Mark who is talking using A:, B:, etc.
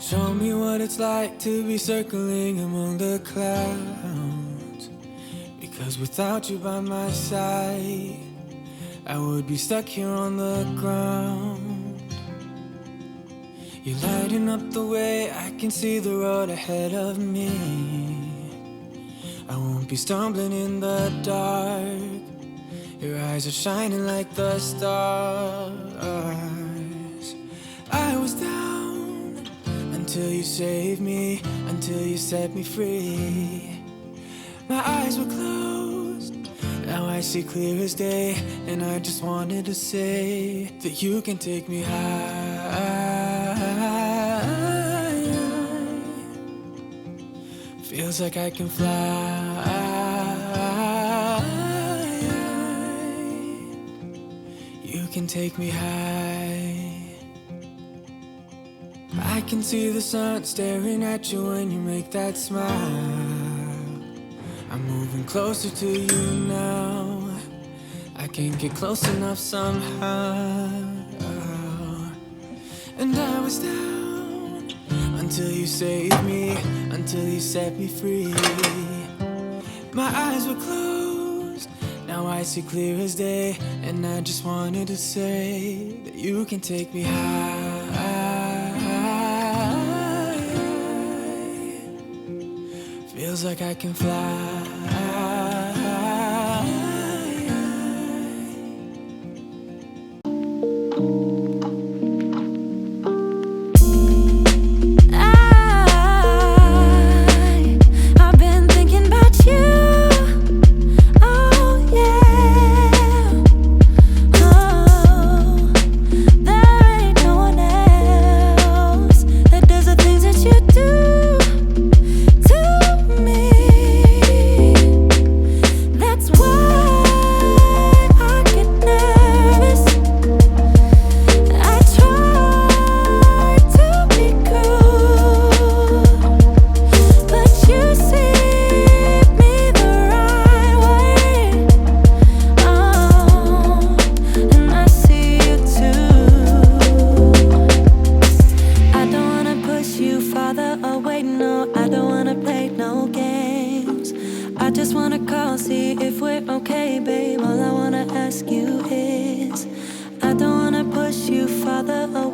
A: Show me what it's like to be circling among the clouds. Because without you by my side, I would be stuck here on the ground. You're lighting up the way, I can see the road ahead of me. I won't be stumbling in the dark. Your eyes are shining like the stars. I was down until you saved me, until you set me free. My eyes were closed, now I see clear as day. And I just wanted to say that you can take me high. Feels like I can fly. You can take me high. I can see the sun staring at you when you make that smile. I'm moving closer to you now. I can't get close enough somehow. And I was down until you saved me, until you set me free. My eyes were closed, now I see clear as day. And I just wanted to say that you can take me high. Feels like I can fly.
B: I've been thinking about you. Oh yeah. Oh, there ain't no one else that does the things that you do to me. That's why I get nervous. I try to be cool, but you see me the right way. Oh, and I see you too. I don't wanna push you farther away, no. I don't wanna play no games. I just wanna call, see if we're okay, babe. All I wanna ask you is, I don't wanna push you farther away.